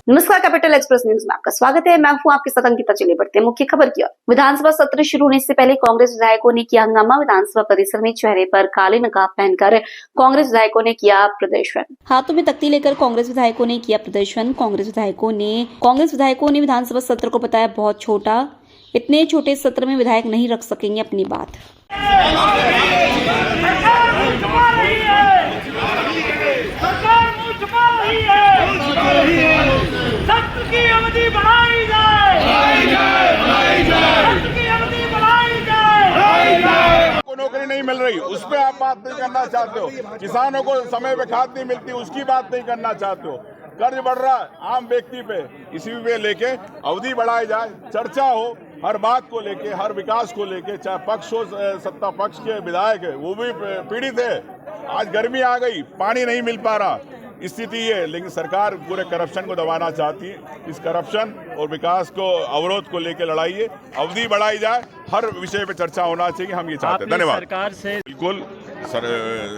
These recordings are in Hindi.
नमस्कार, कैपिटल एक्सप्रेस न्यूज में आपका स्वागत है। मैं हूं आपके साथ अंकिता। चलिए बढ़ते हैं मुख्य खबर की ओर। विधानसभा सत्र शुरू होने से पहले कांग्रेस विधायकों ने किया हंगामा। विधानसभा परिसर में चेहरे पर काले नकाब पहनकर कांग्रेस विधायकों ने किया प्रदर्शन। हाथों में तख्ती लेकर कांग्रेस विधायकों ने किया प्रदर्शन। कांग्रेस विधायकों ने विधानसभा सत्र को बताया बहुत छोटा। इतने छोटे सत्र में विधायक नहीं रख सकेंगे अपनी बात। सत्र की अवधि बढ़ाई जाए, सत्र की अवधि बढ़ाई जाए। को नौकरी नहीं मिल रही, उस पर आप बात नहीं करना चाहते हो। किसानों को समय पे खाद नहीं मिलती, उसकी बात नहीं करना चाहते हो। कर्ज बढ़ रहा है आम व्यक्ति पे, इसी पे लेके अवधि बढ़ाई जाए, चर्चा हो हर बात को लेके, हर विकास को लेके, चाहे पक्ष हो सत्ता पक्ष के विधायक है वो भी पीड़ित है। आज गर्मी आ गई, पानी नहीं मिल पा रहा, स्थिति ये। लेकिन सरकार पूरे करप्शन को दबाना चाहती है। इस करप्शन और विकास को अवरोध को लेकर लड़ाई है, अवधि बढ़ाई जाए, हर विषय पे चर्चा होना चाहिए, हम ये चाहते हैं। धन्यवाद। सरकार से बिल्कुल सर,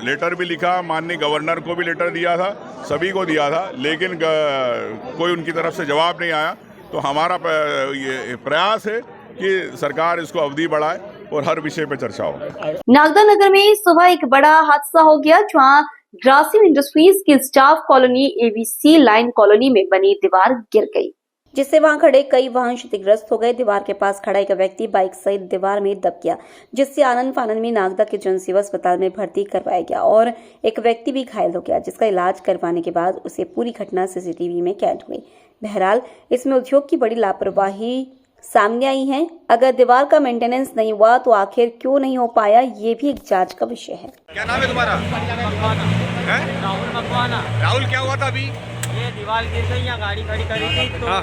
लेटर भी लिखा, माननीय गवर्नर को भी लेटर दिया था, सभी को दिया था, लेकिन कोई उनकी तरफ से जवाब नहीं आया। तो हमारा ये प्रयास है कि सरकार इसको अवधि बढ़ाए और हर विषय पे चर्चा हो। नागदा नगर में सुबह एक बड़ा हादसा हो गया, जहां ग्रासिम इंडस्ट्रीज की staff colony ABC line colony में बनी दीवार गिर गई, जिससे वहां खड़े कई वाहन क्षतिग्रस्त हो गए। दीवार के पास खड़ा एक व्यक्ति बाइक सहित दीवार में दब गया, जिससे आनंद फानंद में नागदा के जनसेवा अस्पताल में भर्ती करवाया गया और एक व्यक्ति भी घायल हो गया, जिसका इलाज करवाने के बाद उसे पूरी घटना सीसीटीवी में कैद हुई। बहरहाल इसमें उद्योग की बड़ी लापरवाही सामने आई है। अगर दीवार का मेंटेनेंस नहीं हुआ तो आखिर क्यों नहीं हो पाया, ये भी एक जांच का विषय है। क्या नाम है तुम्हारा? राहुल मकवाना। राहुल, क्या हुआ था अभी? ये दीवार गिर गई, यहाँ गाड़ी खड़ी करी थी तो हाँ।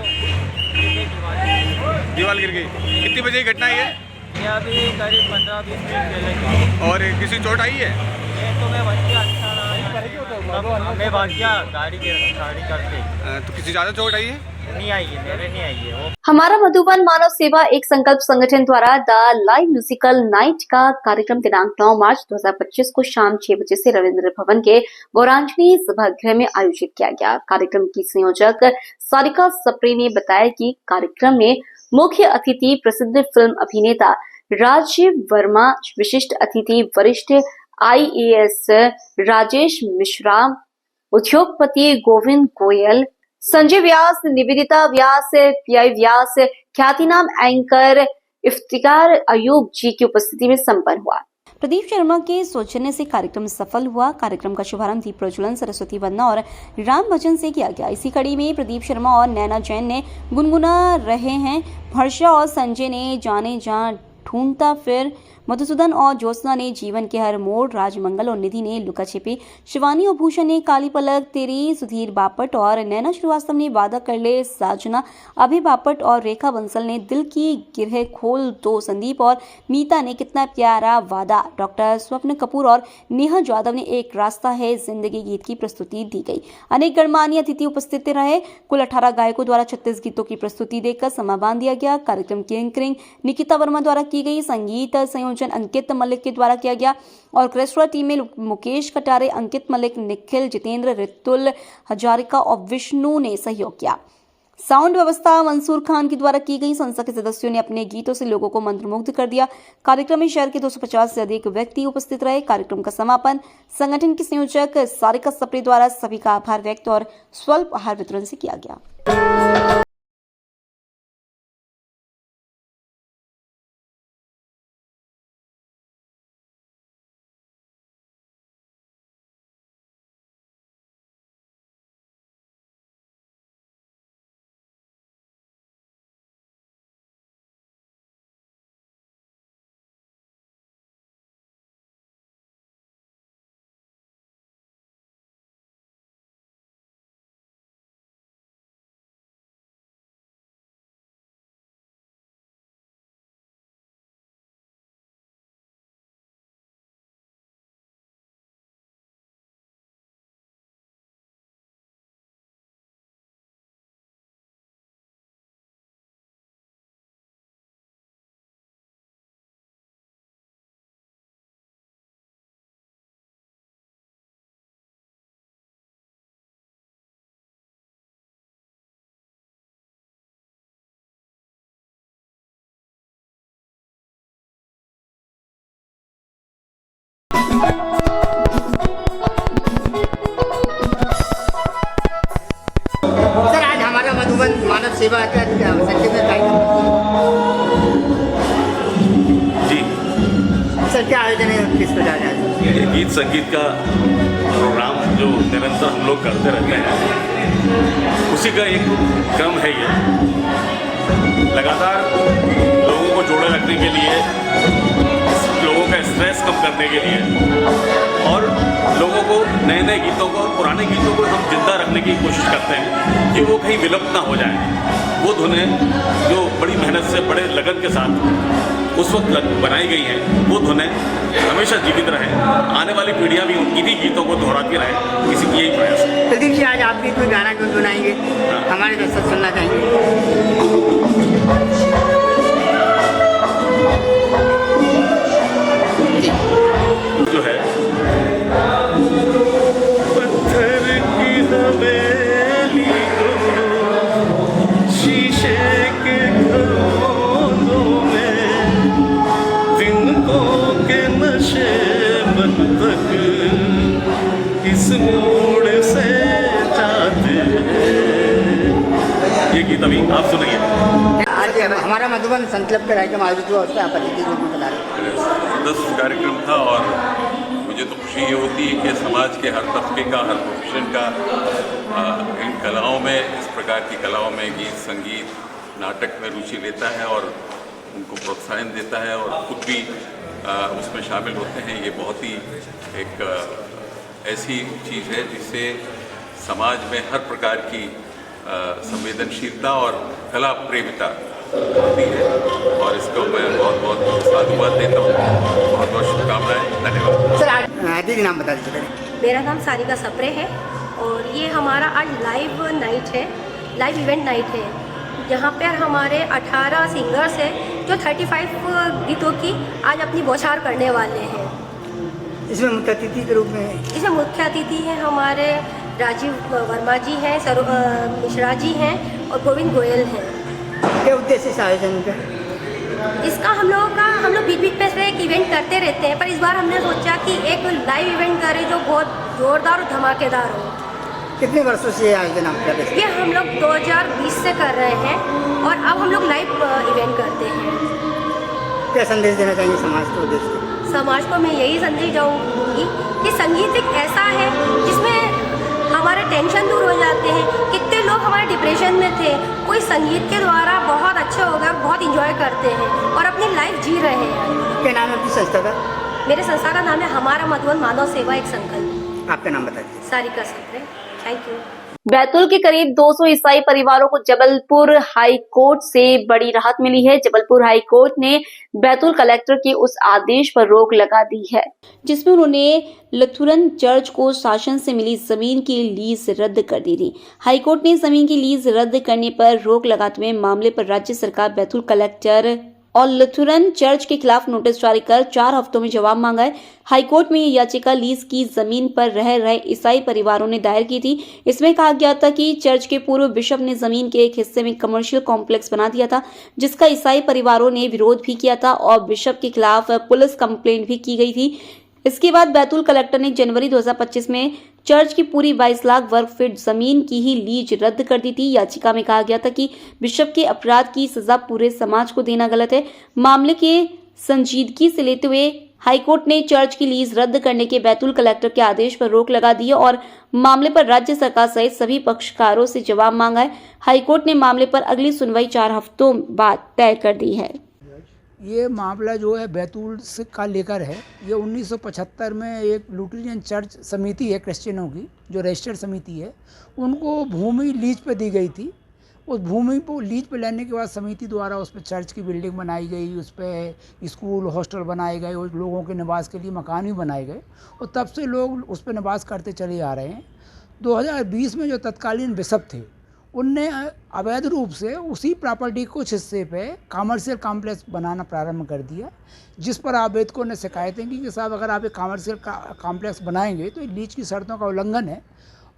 दीवार गिर गई। कितनी बजे की घटना है ये अभी करीब 15-20 मिनट पहले की। और किसी चोट आई है? ये तो मैं बच गया, अच्छा रहा, मैं भाग गया गाड़ी करके। तो किसी ज्यादा चोट आई है? नहीं आई है, मेरे नहीं आई है वो। हमारा मधुबन मानव सेवा एक संकल्प संगठन द्वारा द लाइव म्यूजिकल नाइट का कार्यक्रम दिनांक 9 मार्च 2025 को शाम 6 बजे से रविंद्र भवन के गौरांजनी सभागृह में आयोजित किया गया। कार्यक्रम की संयोजक सारिका सप्रे ने बताया कि कार्यक्रम में मुख्य अतिथि प्रसिद्ध फिल्म अभिनेता राजीव वर्मा, विशिष्ट अतिथि वरिष्ठ IAS राजेश मिश्रा, उद्योगपति गोविंद गोयल, संजय व्यास, निवेदिता व्यास, PI व्यास, ख्यातिनाम एंकर इफ्तिकार अयूब जी की उपस्थिति में संपन्न हुआ। प्रदीप शर्मा के सौजन्य से कार्यक्रम सफल हुआ। कार्यक्रम का शुभारंभ दीप प्रज्वलन, सरस्वती वंदना और राम भजन से किया गया। इसी कड़ी में प्रदीप शर्मा और नैना जैन ने गुनगुना रहे हैं। हर्षा और संजय ने जाने जा ढूंढता फिर, मधुसूदन और ज्योत्सना ने जीवन के हर मोड़, राजमंगल और निधि ने लुका छिपी, शिवानी और भूषण ने काली पलक तेरी, सुधीर बापट और नैना श्रीवास्तव ने वादा कर ले साजना, अभय बापट और रेखा बंसल ने दिल की गिरह खोल दो, संदीप और मीता ने कितना प्यारा वादा, डॉक्टर स्वप्न कपूर और नेहा जाधव ने एक रास्ता है जिंदगी गीत की प्रस्तुति दी गई। अनेक गणमान्य अतिथि उपस्थित रहे। कुल 18 गायकों द्वारा 36 गीतों की प्रस्तुति देकर समा बांध दिया गया। कार्यक्रम की एंकरिंग निकिता वर्मा द्वारा की गई, संगीत संयोजन अंकित मलिक के द्वारा किया गया। ऑर्केस्ट्रा टीम में मुकेश कटारे, अंकित मलिक, निखिल, जितेंद्र, रितुल हजारिका और विष्णु ने सहयोग किया। साउंड व्यवस्था मंसूर खान के द्वारा की गई। संस्था के सदस्यों ने अपने गीतों से लोगों को मंत्रमुग्ध कर दिया। कार्यक्रम में शहर के 250 से अधिक व्यक्ति उपस्थित रहे। कार्यक्रम का समापन संगठन की संयोजक सारिका सप्रे द्वारा सभी का आभार व्यक्त और स्वल्प आहार वितरण से किया गया। सेवा का संक्षेप में कार्यक्रम। जी, सर क्या आयोजन है, किस प्रकार का आयोजन? ये गीत संगीत का प्रोग्राम जो निरंतर हम लोग करते रहते हैं, उसी का एक क्रम है ये। लगातार लोगों को जोड़े रखने के लिए, लोगों का स्ट्रेस कम करने के लिए और लोगों को नए नए गीतों को और पुराने गीतों को हम जिंदा रखने की कोशिश करते हैं कि वो कहीं विलुप्त ना हो जाए। वो धुनें जो बड़ी मेहनत से, बड़े लगन के साथ उस वक्त बनाई गई हैं, वो धुनें हमेशा जीवित रहें, आने वाली पीढ़ियां भी इन्हीं गीतों को दोहराती रहें, इसी की यही प्रयास है। प्रदीप जी, आज आप भी कोई गाना क्यों सुनाएंगे, हमारे दर्शक सुनना चाहेंगे? जो है पत्थर की हवेली को शीशे के घरों में, तिनकों के नशे बन तक इस मोड़ से जाते हैं। ये गीत अभी आप सुनिए। आज हमारा मधुबन संकल्प का कार्यक्रम आयोजित हुआ, उस पर आप अतिथि के रूप में बता रहे हैं। 10 कार्यक्रम था और मुझे तो खुशी ये होती है कि समाज के हर तबके का, हर प्रोफेशन का इन कलाओं में, इस प्रकार की कलाओं में, गीत संगीत नाटक में रुचि लेता है और उनको प्रोत्साहन देता है और खुद भी उसमें शामिल होते हैं। ये बहुत ही एक ऐसी चीज़ है जिससे समाज में हर प्रकार की संवेदनशीलता और कला प्रेमिता होती है और इसको मैं बहुत बहुत साधुवाद देता हूँ। बहुत बहुत शुभकामनाएं, धन्यवाद। सर आज दीदी नाम बता दीजिए। मेरा नाम सारिका सप्रे है और ये हमारा आज लाइव नाइट है, लाइव इवेंट नाइट है। यहाँ पर हमारे 18 सिंगर्स हैं जो 35 गीतों की आज अपनी बौछार करने वाले हैं। इसमें मुख्य अतिथि के रूप में मुख्य अतिथि हैं हमारे राजीव वर्मा जी हैं, मिश्रा जी हैं और गोविंद गोयल हैं। क्या उद्देश्य इस आयोजन का? इसका हम लोग बीच बीच पे से एक इवेंट करते रहते हैं, पर इस बार हमने सोचा कि एक लाइव इवेंट करें जो बहुत जोरदार और धमाकेदार हो। कितने वर्षों से ये आयोजन आप कर रहे हैं? ये हम लोग 2020 से कर रहे हैं और अब हम लोग लाइव इवेंट करते हैं। क्या संदेश देना चाहेंगे समाज को? उद्देश्य समाज को मैं यही संदेश दूँगी कि संगीत एक ऐसा है जिसमें हमारे टेंशन दूर हो जाते हैं। कितने लोग हमारे डिप्रेशन में थे, कोई संगीत के द्वारा बहुत अच्छे हो गए और बहुत इंजॉय करते हैं और अपनी लाइफ जी रहे हैं। क्या नाम है आपकी संस्था का? मेरे संस्था का नाम है हमारा मधुबन मानव सेवा एक संकल्प। आपका नाम बता दीजिए। सारिका सप्रे। Thank you. बैतूल के करीब 200 ईसाई परिवारों को जबलपुर हाई कोर्ट से बड़ी राहत मिली है। जबलपुर हाई कोर्ट ने बैतूल कलेक्टर के उस आदेश पर रोक लगा दी है जिसमें उन्होंने लथुरन चर्च को शासन से मिली जमीन की लीज रद्द कर दी थी। हाई कोर्ट ने जमीन की लीज रद्द करने पर रोक लगाते हुए मामले पर राज्य सरकार, बैतूल कलेक्टर और लथुरन चर्च के खिलाफ नोटिस जारी कर 4 हफ्तों में जवाब मांगा है। हाईकोर्ट में ये याचिका लीज की जमीन पर रह रहे ईसाई परिवारों ने दायर की थी। इसमें कहा गया था कि चर्च के पूर्व बिशप ने जमीन के एक हिस्से में कमर्शियल कॉम्प्लेक्स बना दिया था, जिसका ईसाई परिवारों ने विरोध भी किया था और बिशप के खिलाफ पुलिस कंप्लेंट भी की गई थी। इसके बाद बैतूल कलेक्टर ने जनवरी 2025 में चर्च की पूरी 22 लाख वर्ग फीट जमीन की ही लीज रद्द कर दी थी। याचिका में कहा गया था कि बिशप के अपराध की सजा पूरे समाज को देना गलत है। मामले के संजीदगी से लेते हुए हाईकोर्ट ने चर्च की लीज रद्द करने के बैतूल कलेक्टर के आदेश पर रोक लगा दी और मामले पर राज्य सरकार सहित सभी पक्षकारों से जवाब मांगा है। हाईकोर्ट ने मामले पर अगली सुनवाई 4 हफ्तों बाद तय कर दी है। ये मामला जो है बैतूल से का लेकर है। ये 1975 में एक लुथेरियन चर्च समिति है क्रिश्चियनों की, जो रजिस्टर्ड समिति है, उनको भूमि लीज पे दी गई थी। उस भूमि को लीज पे लेने के बाद समिति द्वारा उस पर चर्च की बिल्डिंग बनाई गई, उस पर स्कूल हॉस्टल बनाए गए और लोगों के निवास के लिए मकान भी बनाए गए और तब से लोग उस पर निवास करते चले आ रहे हैं। 2020 में जो तत्कालीन बिशप थे उनने अवैध रूप से उसी प्रॉपर्टी कुछ हिस्से पे कमर्शियल कॉम्प्लेक्स बनाना प्रारंभ कर दिया, जिस पर आवेदकों ने शिकायतें की कि साहब अगर आप एक कमर्शियल कॉम्प्लेक्स बनाएंगे तो लीज की शर्तों का उल्लंघन है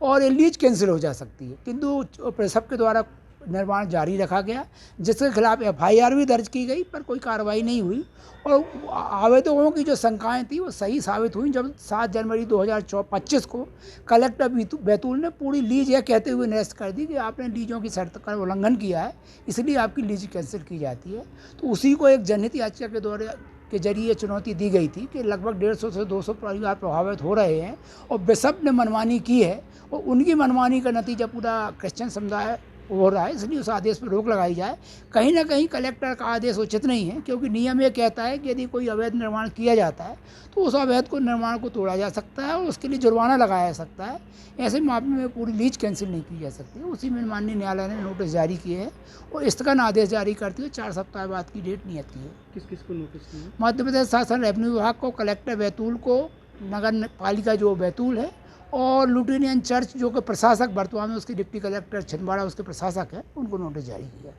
और ये लीज कैंसिल हो जा सकती है। किंतु सबके द्वारा निर्माण जारी रखा गया, जिसके खिलाफ FIR भी दर्ज की गई, पर कोई कार्रवाई नहीं हुई और आवेदकों की जो शंकाएं थी वो सही साबित हुई जब 7 जनवरी 2025 को कलेक्टर बैतूल ने पूरी लीज यह कहते हुए निरस्त कर दी कि आपने लीजों की शर्त का उल्लंघन किया है, इसलिए आपकी लीज कैंसिल की जाती है। तो उसी को एक जनहित याचिका के जरिए चुनौती दी गई थी कि लगभग 150 से 200 परिवार प्रभावित हो रहे हैं और बिशप ने मनमानी की है और उनकी मनमानी का नतीजा पूरा क्रिश्चियन समुदाय हो रहा है, इसलिए उस आदेश पर रोक लगाई जाए। कहीं ना कहीं कलेक्टर का आदेश उचित नहीं है, क्योंकि नियम ये कहता है कि यदि कोई अवैध निर्माण किया जाता है तो उस अवैध निर्माण को तोड़ा जा सकता है और उसके लिए जुर्माना लगाया जा सकता है। ऐसे मामले में पूरी लीज कैंसिल नहीं की जा सकती। उसी में माननीय न्यायालय ने नोटिस जारी किए हैं और स्थगन आदेश जारी करते हुए 4 सप्ताह बाद की डेट नियत की है। किस किस को नोटिस किया? मध्य प्रदेश शासन रेवेन्यू विभाग को, कलेक्टर बैतूल को, नगर पालिका जो बैतूल है और लुटेरियन चर्च जो कि प्रशासक वर्तमान में उसके डिप्टी कलेक्टर छिंदवाड़ा उसके प्रशासक हैं, उनको नोटिस जारी किया।